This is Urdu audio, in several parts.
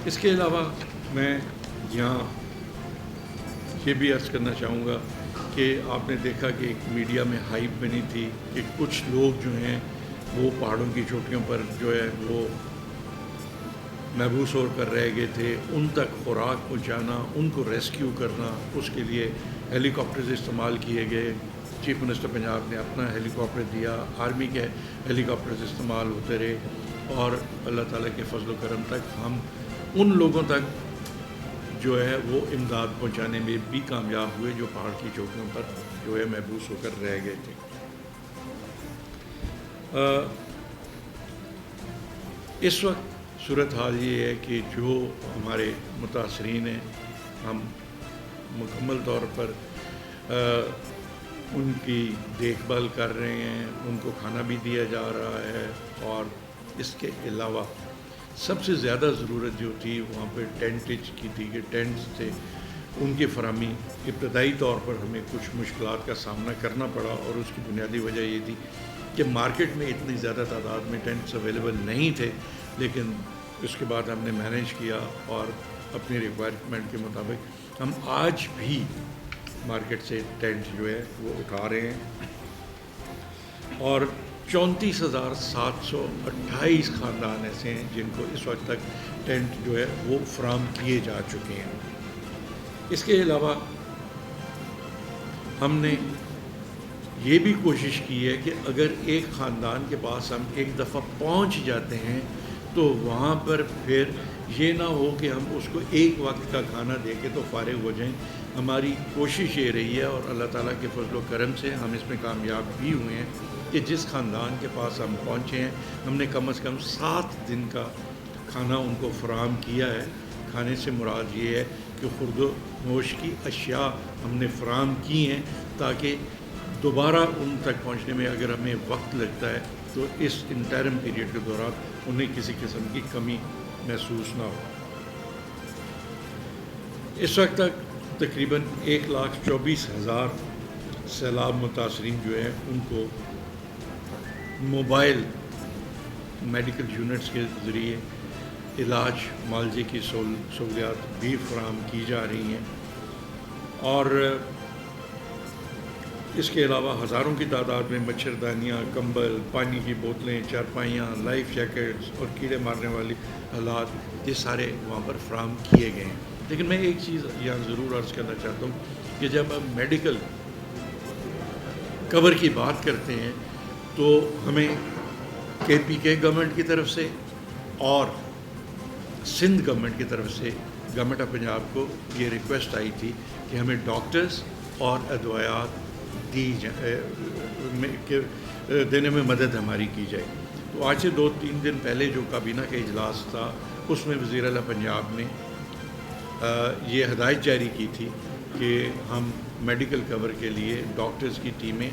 اس کے علاوہ میں یہاں یہ بھی عرض کرنا چاہوں گا کہ آپ نے دیکھا کہ ایک میڈیا میں ہائپ بنی تھی کہ کچھ لوگ جو ہیں وہ پہاڑوں کی چوٹیوں پر جو ہے وہ محبوس ہو کر رہ گئے تھے، ان تک خوراک پہنچانا، ان کو ریسکیو کرنا، اس کے لیے ہیلی کاپٹرز استعمال کیے گئے۔ چیف منسٹر پنجاب نے اپنا ہیلی کاپٹر دیا، آرمی کے ہیلی کاپٹرز استعمال ہوتے رہے، اور اللہ تعالیٰ کے فضل و کرم تک ہم ان لوگوں تک جو ہے وہ امداد پہنچانے میں بھی کامیاب ہوئے جو پہاڑ کی چوٹیوں پر جو ہے محبوس ہو کر رہ گئے تھے۔ اس وقت صورتحال یہ ہے کہ جو ہمارے متاثرین ہیں، ہم مکمل طور پر ان کی دیکھ بھال کر رہے ہیں، ان کو کھانا بھی دیا جا رہا ہے، اور اس کے علاوہ سب سے زیادہ ضرورت جو تھی وہاں پہ ٹینٹیج کی تھی کہ ٹینٹس تھے، ان کی فراہمی ابتدائی طور پر ہمیں کچھ مشکلات کا سامنا کرنا پڑا، اور اس کی بنیادی وجہ یہ تھی کہ مارکیٹ میں اتنی زیادہ تعداد میں ٹینٹس اویلیبل نہیں تھے، لیکن اس کے بعد ہم نے مینیج کیا اور اپنی ریکوائرمنٹ کے مطابق ہم آج بھی مارکیٹ سے ٹینٹ جو ہے وہ اٹھا رہے ہیں، اور 34,728 خاندان ایسے ہیں جن کو اس وقت تک ٹینٹ جو ہے وہ فراہم کیے جا چکے ہیں۔ اس کے علاوہ ہم نے یہ بھی کوشش کی ہے کہ اگر ایک خاندان کے پاس ہم ایک دفعہ پہنچ جاتے ہیں تو وہاں پر پھر یہ نہ ہو کہ ہم اس کو ایک وقت کا کھانا دے کے تو فارغ ہو جائیں۔ ہماری کوشش یہ رہی ہے، اور اللہ تعالیٰ کے فضل و کرم سے ہم اس میں کامیاب بھی ہوئے ہیں، کہ جس خاندان کے پاس ہم پہنچے ہیں ہم نے کم از کم 7 دن کا کھانا ان کو فراہم کیا ہے۔ کھانے سے مراد یہ ہے کہ خورد و نوش کی اشیاء ہم نے فراہم کی ہیں، تاکہ دوبارہ ان تک پہنچنے میں اگر ہمیں وقت لگتا ہے تو اس انٹرم پیریڈ کے دوران انہیں کسی قسم کی کمی محسوس نہ ہو۔ اس وقت تک تقریباً 1,24,000 سیلاب متاثرین جو ہیں ان کو موبائل میڈیکل یونٹس کے ذریعے علاج معالجے کی سہولیات بھی فراہم کی جا رہی ہیں، اور اس کے علاوہ ہزاروں کی تعداد میں مچھردانیاں، کمبل، پانی کی بوتلیں، چارپائیاں، لائف جیکٹس اور کیڑے مارنے والی آلات یہ سارے وہاں پر فراہم کیے گئے ہیں۔ لیکن میں ایک چیز یہاں ضرور عرض کرنا چاہتا ہوں کہ جب ہم میڈیکل کور کی بات کرتے ہیں تو ہمیں KPK گورنمنٹ کی طرف سے اور سندھ گورنمنٹ کی طرف سے گورنمنٹ آف پنجاب کو یہ ریکویسٹ آئی تھی کہ ہمیں ڈاکٹرز اور ادویات دینے میں مدد ہماری کی جائے۔ تو آج سے 2-3 دن پہلے جو کابینہ کا اجلاس تھا اس میں وزیر اعلیٰ پنجاب نے یہ ہدایت جاری کی تھی کہ ہم میڈیکل کور کے لیے ڈاکٹرز کی ٹیمیں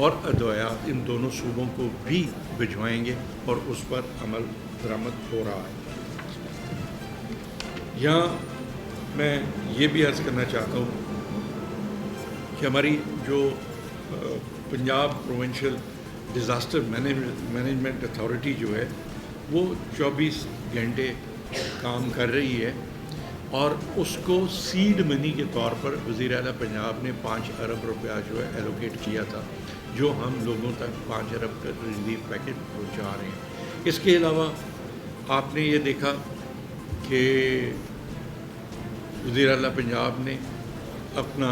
اور ادویات ان دونوں صوبوں کو بھی بھجوائیں گے، اور اس پر عمل درآمد ہو رہا ہے۔ یہاں میں یہ بھی عرض کرنا چاہتا ہوں کہ ہماری جو Punjab provincial disaster management authority جو ہے وہ 24 گھنٹے کام کر رہی ہے، اور اس کو سیڈ منی کے طور پر وزیر اعلیٰ پنجاب نے 5 ارب روپیہ جو ہے ایلوکیٹ کیا تھا، جو ہم لوگوں تک 5 ارب کا ریلیف پیکج پہنچا رہے ہیں۔ اس کے علاوہ آپ نے یہ دیکھا کہ وزیر اعلیٰ پنجاب نے اپنا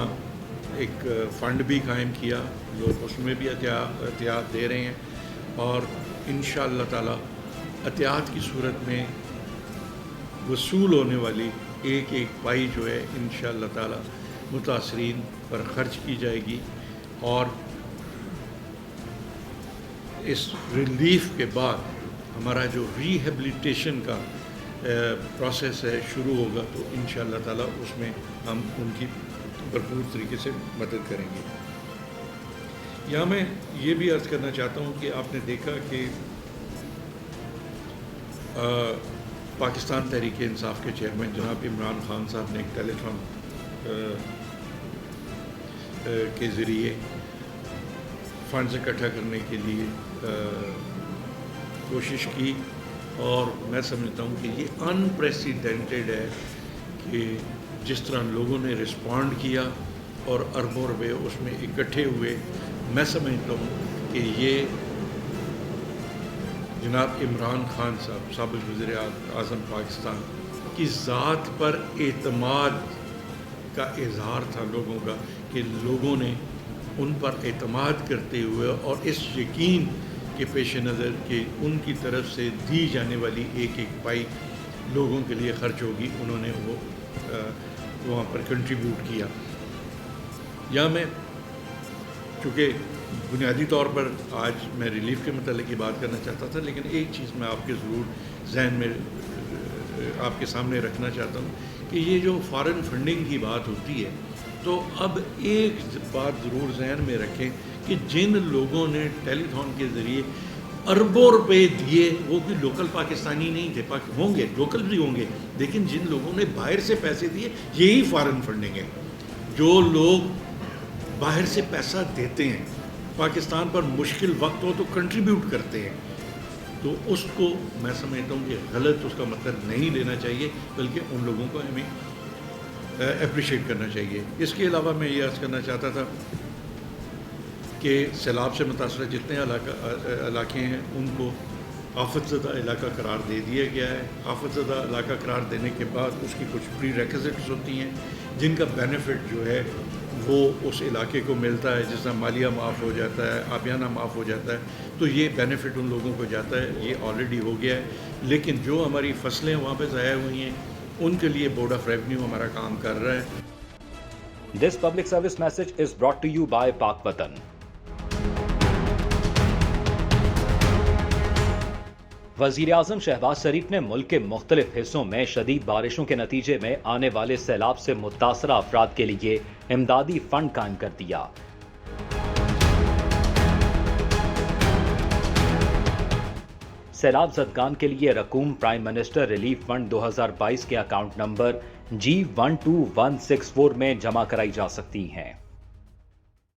ایک فنڈ بھی قائم کیا، لوگ اس میں بھی احتیاط دے رہے ہیں، اور انشاءاللہ تعالیٰ احتیاط کی صورت میں وصول ہونے والی ایک پائی جو ہے انشاءاللہ تعالیٰ متاثرین پر خرچ کی جائے گی، اور اس ریلیف کے بعد ہمارا جو ریہیبلیٹیشن کا پروسیس ہے شروع ہوگا، تو انشاءاللہ تعالیٰ اس میں ہم ان کی بھرپور طریقے سے مدد کریں گے۔ یہاں میں یہ بھی عرض کرنا چاہتا ہوں کہ آپ نے دیکھا کہ پاکستان تحریک انصاف کے چیئرمین جناب عمران خان صاحب نے ایک ٹیلی تھون کے ذریعے فنڈز اکٹھا کرنے کے لیے کوشش کی، اور میں سمجھتا ہوں کہ یہ انپریسیڈنٹڈ ہے کہ جس طرح لوگوں نے رسپونڈ کیا اور اربوں روپے اس میں اکٹھے ہوئے. میں سمجھتا ہوں کہ یہ جناب عمران خان صاحب سابق وزیر اعظم پاکستان کی ذات پر اعتماد کا اظہار تھا لوگوں کا، کہ لوگوں نے ان پر اعتماد کرتے ہوئے اور اس یقین کے پیش نظر کہ ان کی طرف سے دی جانے والی ایک ایک پائی لوگوں کے لیے خرچ ہوگی، انہوں نے وہ وہاں پر کنٹریبیوٹ کیا. یا میں چونکہ بنیادی طور پر آج میں ریلیف کے متعلق کی بات کرنا چاہتا تھا، لیکن ایک چیز میں آپ کے ضرور ذہن میں آپ کے سامنے رکھنا چاہتا ہوں کہ یہ جو فارن فنڈنگ کی بات ہوتی ہے، تو اب ایک بات ضرور ذہن میں رکھیں کہ جن لوگوں نے ٹیلی تھون کے ذریعے اربوں روپے دیے وہ کوئی لوکل پاکستانی نہیں تھے، ہوں گے لوکل بھی ہوں گے، لیکن جن لوگوں نے باہر سے پیسے دیے یہی فارن فنڈنگ ہے. جو لوگ باہر سے پیسہ دیتے ہیں، پاکستان پر مشکل وقت ہو تو کنٹریبیوٹ کرتے ہیں، تو اس کو میں سمجھتا ہوں کہ غلط اس کا مطلب نہیں لینا چاہیے، بلکہ ان لوگوں کو ہمیں اپریشیٹ کرنا چاہیے. اس کے علاوہ میں یہ عرض کرنا چاہتا تھا کہ سیلاب سے متاثرہ جتنے علاقے ہیں ان کو آفت زدہ علاقہ قرار دے دیا گیا ہے. آفت زدہ علاقہ قرار دینے کے بعد اس کی کچھ پری ریکوزٹس ہوتی ہیں جن کا بینیفٹ جو ہے وہ اس علاقے کو ملتا ہے، جس طرح مالیہ معاف ہو جاتا ہے، آبیانہ معاف ہو جاتا ہے، تو یہ بینیفٹ ان لوگوں کو جاتا ہے. یہ آلریڈی ہو گیا ہے، لیکن جو ہماری فصلیں وہاں پہ ضائع ہوئی ہیں ان کے لیے بورڈ آف ریونیو ہمارا کام کر رہا ہے. This public service message is brought to you by Pak Watan. وزیر اعظم شہباز شریف نے ملک کے مختلف حصوں میں شدید بارشوں کے نتیجے میں آنے والے سیلاب سے متاثرہ افراد کے لیے امدادی فنڈ قائم کر دیا. سیلاب زدگان کے لیے رقوم پرائم منسٹر ریلیف فنڈ 2022 کے اکاؤنٹ نمبر G12164 میں جمع کرائی جا سکتی ہیں.